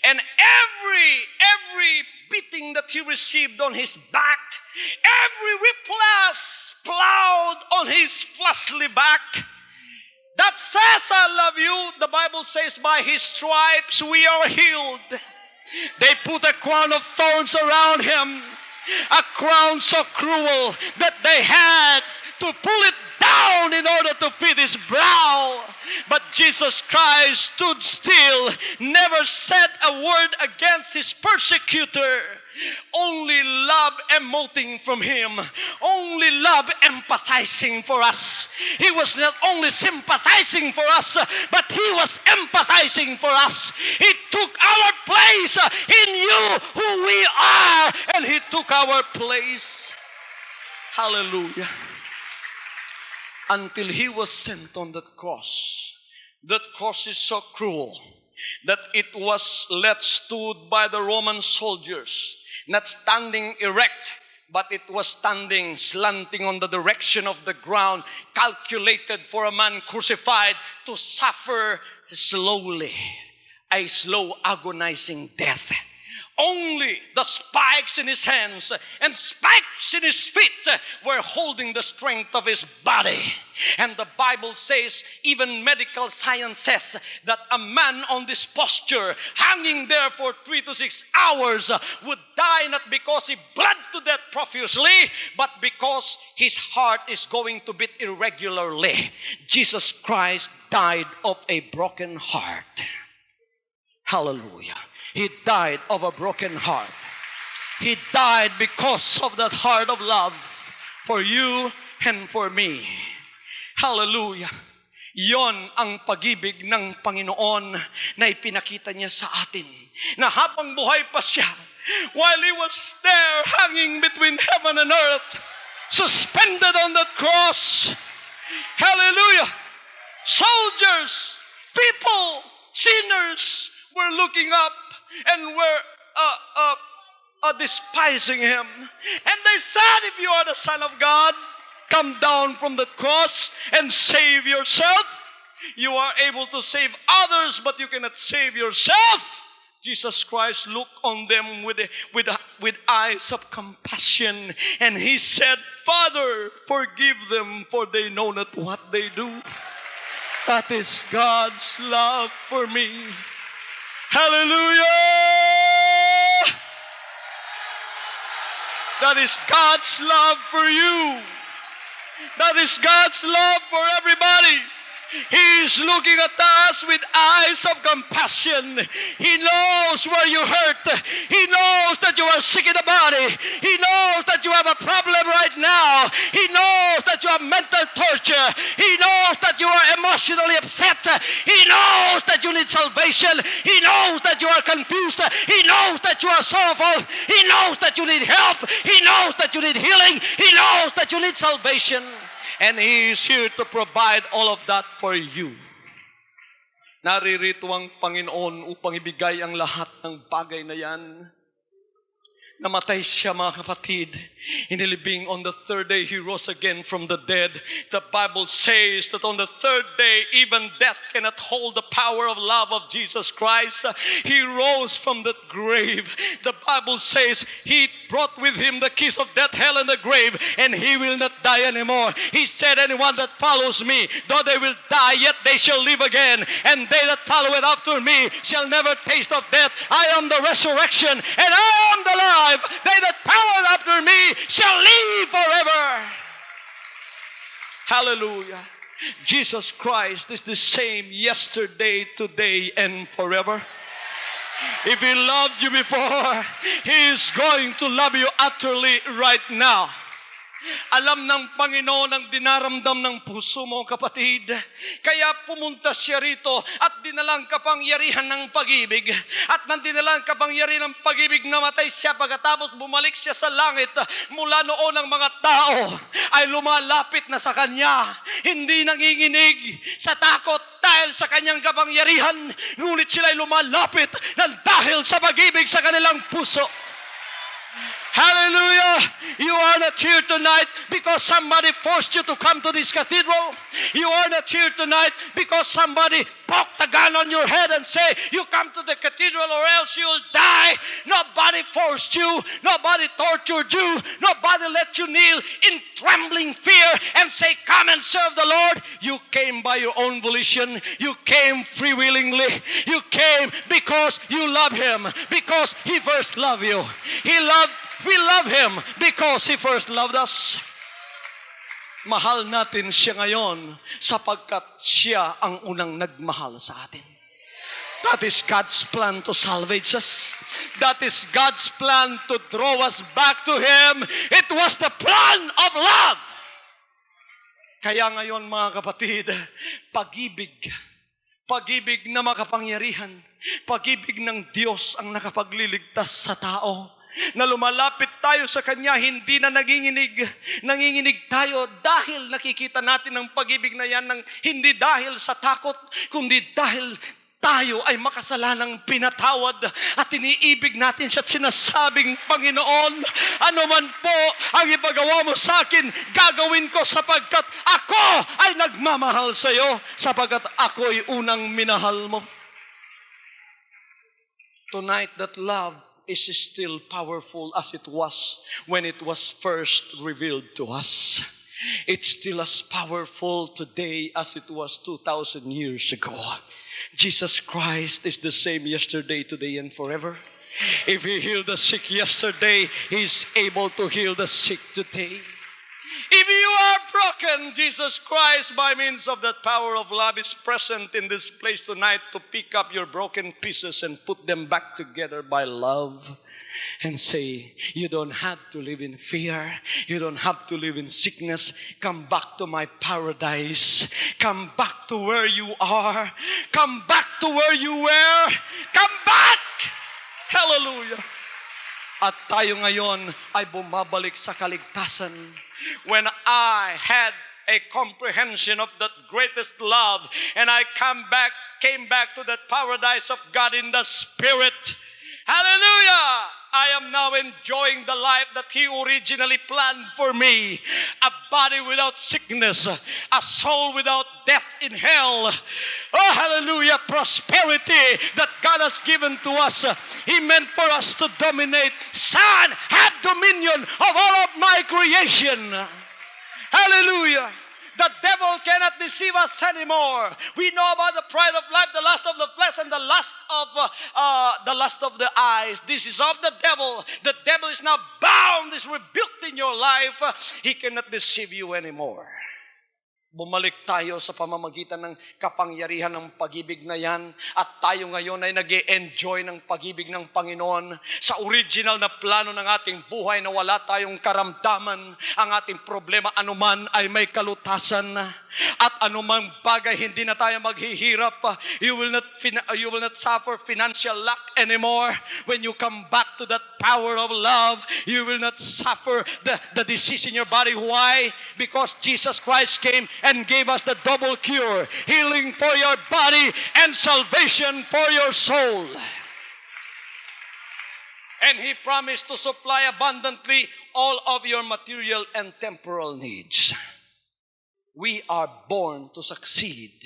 And every beating that He received on His back, every whiplash plowed on His fleshly back, that says, I love you. The Bible says, by His stripes we are healed. They put a crown of thorns around Him, a crown so cruel that they had to pull it down in order to fit His brow. But Jesus Christ stood still, never said a word against his persecutor. Only love emoting from him. Only love empathizing for us. He was not only sympathizing for us, but he was empathizing for us. He took our place. He knew who we are, and he took our place. Hallelujah. Until he was sent on that cross. That cross is so cruel that it was stood by the Roman soldiers, not standing erect, but it was standing slanting on the direction of the ground, calculated for a man crucified to suffer slowly, a slow agonizing death. Only the spikes in his hands and spikes in his feet were holding the strength of his body. And the Bible says, even medical science says, that a man on this posture, hanging there for 3 to 6 hours, would die not because he bled to death profusely, but because his heart is going to beat irregularly. Jesus Christ died of a broken heart. Hallelujah. He died of a broken heart. He died because of that heart of love for you and for me. Hallelujah. Yon ang pag-ibig ng Panginoon na ipinakita niya sa atin. Na habang buhay pa siya, while he was there hanging between heaven and earth, suspended on that cross. Hallelujah. Soldiers, people, sinners were looking up and were despising him. And they said, if you are the Son of God, come down from the cross and save yourself. You are able to save others, but you cannot save yourself. Jesus Christ looked on them with eyes of compassion, and he said, Father, forgive them, for they know not what they do. That is God's love for me. Hallelujah! That is God's love for you. That is God's love for everybody. He is looking at us with eyes of compassion. He knows where you hurt. He knows that you are sick in the body. He knows that you have a problem right now. He knows that you have mental torture. He knows that you are emotionally upset. He knows that you need salvation. He knows that you are confused. He knows that you are sorrowful. He knows that you need help. He knows that you need healing. He knows that you need salvation. And He is here to provide all of that for you. Naririto ang Panginoon upang ibigay ang lahat ng bagay na yan. Namatay siya, mga kapatid. Inilibing on the third day, He rose again from the dead. The Bible says that on the third day, even death cannot hold the power of love of Jesus Christ. He rose from the grave. The Bible says He brought with Him the keys of death, hell, and the grave, and He will not die anymore. He said, anyone that follows me, though they will die, yet they shall live again. And they that follow it after me shall never taste of death. I am the resurrection, and I am the life. They that follow after me shall live forever. Hallelujah. Jesus Christ is the same yesterday, today, and forever. If He loved you before, He is going to love you utterly right now. Alam ng Panginoon ang dinaramdam ng puso mo, kapatid. Kaya pumunta siya rito at dinalang kapangyarihan ng pag-ibig. At nang dinalang kapangyarihan ng pag-ibig, namatay siya. Pagkatapos bumalik siya sa langit, mula noon ang mga tao ay lumalapit na sa Kanya. Hindi nanginginig sa takot dahil sa Kanyang kapangyarihan. Ngunit sila ay lumalapit dahil sa pag-ibig sa kanilang puso. Hallelujah! You are not here tonight because somebody forced you to come to this cathedral. You are not here tonight because somebody poked a gun on your head and say, you come to the cathedral or else you'll die. Nobody forced you. Nobody tortured you. Nobody let you kneel in trembling fear and say, come and serve the Lord. You came by your own volition. You came freewillingly. You came because you love Him. Because He first loved you. We love Him because He first loved us. Mahal natin siya ngayon sapagkat siya ang unang nagmahal sa atin. That is God's plan to salvage us. That is God's plan to draw us back to Him. It was the plan of love. Kaya ngayon mga kapatid, pag-ibig na makapangyarihan, pag-ibig ng Diyos ang nakapagliligtas sa tao. Na lumalapit tayo sa Kanya, hindi na nanginginig tayo dahil nakikita natin ang pag-ibig na yan, hindi dahil sa takot, kundi dahil tayo ay makasalanang pinatawad at iniibig natin siya at sinasabing, Panginoon, ano man po ang ipagawa mo sa akin, gagawin ko sapagkat ako ay nagmamahal sa iyo, sapagkat ako ay unang minahal mo. Tonight, that love is still powerful as it was when it was first revealed to us. It's still as powerful today as it was 2,000 years ago. Jesus Christ is the same yesterday, today, and forever. If He healed the sick yesterday, He is able to heal the sick today. If you are broken, Jesus Christ, by means of that power of love, is present in this place tonight to pick up your broken pieces and put them back together by love. And say, you don't have to live in fear. You don't have to live in sickness. Come back to my paradise. Come back to where you are. Come back to where you were. Come back! Hallelujah! At tayo ngayon ay bumabalik sa kaligtasan. When I had a comprehension of that greatest love and I came back to that paradise of God in the Spirit. Hallelujah! I am now enjoying the life that He originally planned for me. A body without sickness, a soul without death in hell. Oh, hallelujah, prosperity that God has given to us. He meant for us to dominate. Son had dominion of all of my creation. Hallelujah. The devil cannot deceive us anymore. We know about the pride of life, the lust of the flesh, and the lust of the eyes. This is of the devil. The devil is now bound, is rebuked in your life. He cannot deceive you anymore. Bumalik tayo sa pamamagitan ng kapangyarihan ng pag-ibig na yan at tayo ngayon ay nag-e-enjoy ng pag-ibig ng Panginoon sa original na plano ng ating buhay na wala tayong karamdaman. Ang ating problema anuman ay may kalutasan at anumang bagay hindi na tayo maghihirap. You will not suffer financial lack anymore. When you come back to that power of love, you will not suffer the disease in your body. Why? Because Jesus Christ came and gave us the double cure, healing for your body and salvation for your soul. And He promised to supply abundantly all of your material and temporal needs. We are born to succeed.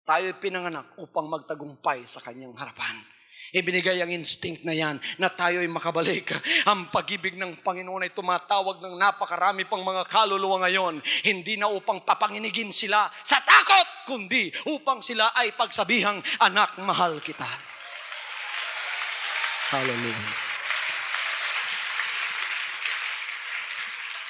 Tayo'y pinanganak upang magtagumpay sa Kanyang harapan. Ibinigay ang instinct na yan na tayo'y makabalik. Ang pag-ibig ng Panginoon ay tumatawag ng napakarami pang mga kaluluwa ngayon. Hindi na upang papanginigin sila sa takot, kundi upang sila ay pagsabihang, anak, mahal kita. Hallelujah.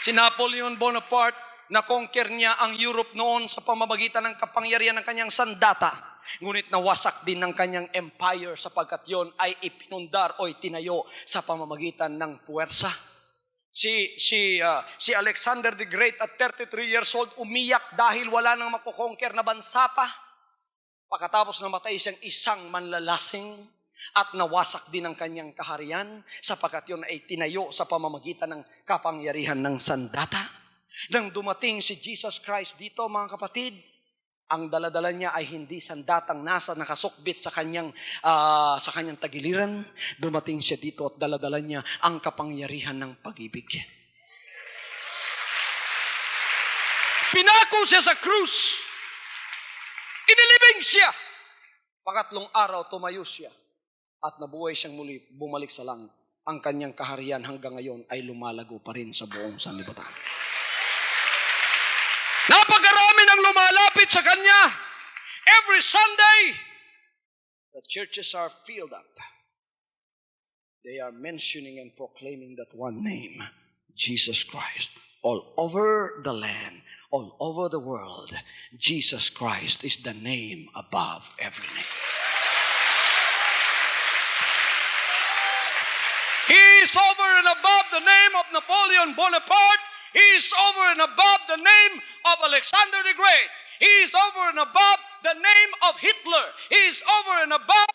Si Napoleon Bonaparte, na-conquer niya ang Europe noon sa pamamagitan ng kapangyarihan ng kanyang sandata. Ngunit nawasak din ng kanyang empire sapagkat yon ay ipinundar o itinayo sa pamamagitan ng puwersa. Si Alexander the Great at 33 years old umiyak dahil wala nang makukonquer na bansa pa. Pagkatapos namatay siyang isang manlalasing at nawasak din ang kanyang kaharian sapagkat yon ay tinayo sa pamamagitan ng kapangyarihan ng sandata. Nang dumating si Jesus Christ dito, mga kapatid, ang daladala niya ay hindi sandatang nasa nakasukbit sa kanyang tagiliran. Dumating siya dito at daladala niya ang kapangyarihan ng pag-ibig. Pinako siya sa krus. Inilibing siya. Pangatlong araw, tumayo siya. At nabuhay siyang muli, bumalik sa langit. Ang kanyang kaharian hanggang ngayon ay lumalago pa rin sa buong sanlibutan. Napakarami nang lumalapit sa Kanya. Every Sunday, the churches are filled up. They are mentioning and proclaiming that one name, Jesus Christ, all over the land, all over the world, Jesus Christ is the name above every name. He is over and above the name of Napoleon Bonaparte. He is over and above the name of Alexander the Great. He is over and above the name of Hitler. He is over and above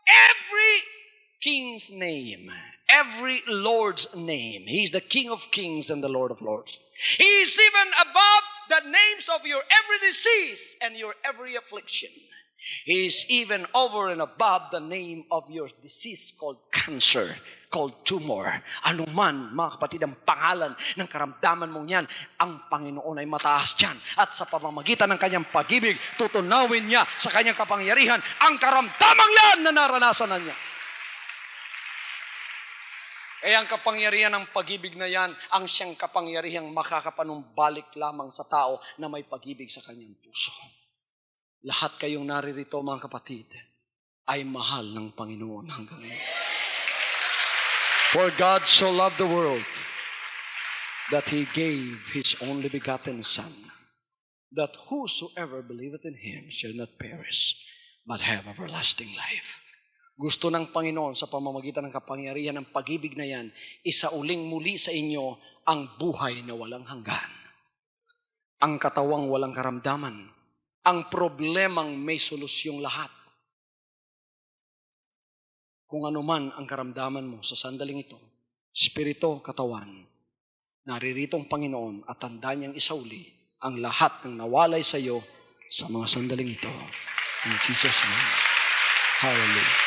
every king's name, every Lord's name. He is the King of kings and the Lord of lords. He is even above the names of your every disease and your every affliction. He is even over and above the name of your disease called cancer, called tumor. Ano man, mga kapatid, ang pangalan ng karamdaman mong yan, ang Panginoon ay mataas dyan. At sa pamamagitan ng kanyang pag-ibig, tutunawin niya sa kanyang kapangyarihan ang karamdamang yan na naranasan na niya. Kaya ang kapangyarihan ng pag-ibig na yan, ang siyang kapangyarihang makakapanumbalik lamang sa tao na may pag-ibig sa kanyang puso. Lahat kayong naririto, mga kapatid, ay mahal ng Panginoon hanggang ngayon. For God so loved the world that He gave His only begotten Son, that whosoever believeth in Him shall not perish, but have everlasting life. Gusto ng Panginoon sa pamamagitan ng kapangyarihan ng pag-ibig na yan, isauling muli sa inyo ang buhay na walang hanggan. Ang katawang walang karamdaman. Ang problemang may solusyong lahat. Kung ano man ang karamdaman mo sa sandaling ito, spirito, katawan, nariritong Panginoon at tanda niyang isauli ang lahat ng nawalay sa iyo sa mga sandaling ito. In Jesus' name. Hallelujah.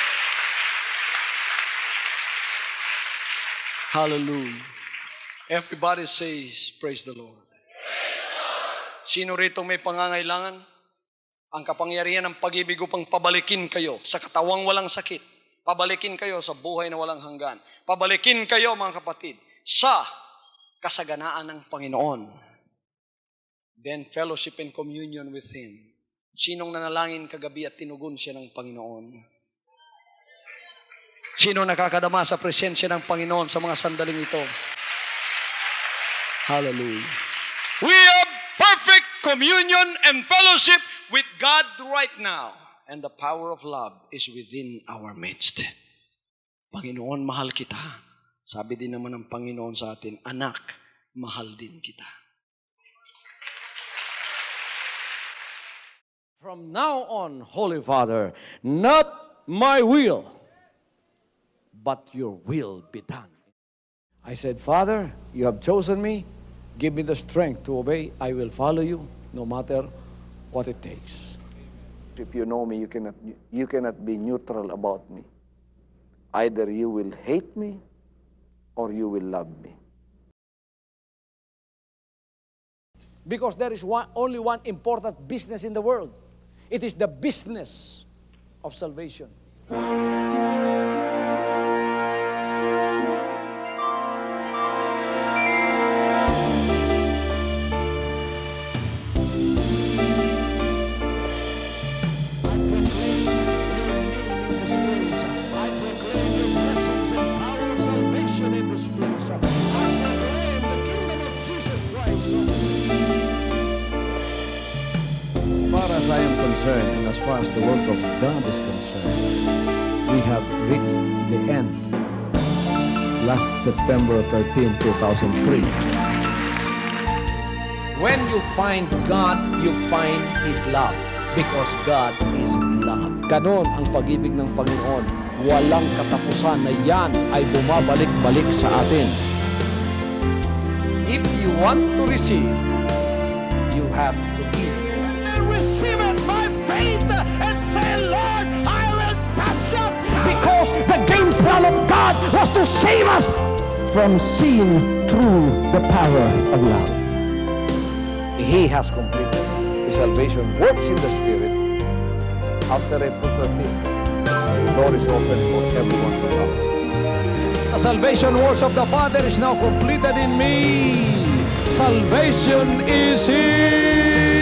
Hallelujah. Everybody says, praise the Lord. Sino rito may pangangailangan? Ang kapangyarihan ng pag-ibig upang pabalikin kayo sa katawang walang sakit. Pabalikin kayo sa buhay na walang hanggan. Pabalikin kayo, mga kapatid, sa kasaganaan ng Panginoon. Then fellowship and communion with Him. Sinong nanalangin kagabi at tinugon siya ng Panginoon? Sino nakakadama sa presensya ng Panginoon sa mga sandaling ito? Hallelujah. We have perfect communion and fellowship with God right now. And the power of love is within our midst. Panginoon, mahal kita. Sabi din naman ng Panginoon sa atin, anak, mahal din kita. From now on, Holy Father, not my will, but your will be done. I said, Father, you have chosen me. Give me the strength to obey. I will follow you no matter what it takes. If you know me, you cannot be neutral about me. Either you will hate me or you will love me. Because there is only one important business in the world. It is the business of salvation. As I am concerned, and as far as the work of God is concerned, we have reached the end. Last September 13, 2003. When you find God, you find His love. Because God is love. Ganon ang pag-ibig ng Panginoon. Walang katapusan na yan ay bumabalik-balik sa atin. If you want to receive, you have to give. Receive it by faith and say, Lord, I will touch up. Because the game plan of God was to save us from seeing through the power of love. He has completed. The salvation works in the Spirit. After April 13th, the door is open for everyone to come. The salvation works of the Father is now completed in me. Salvation is here.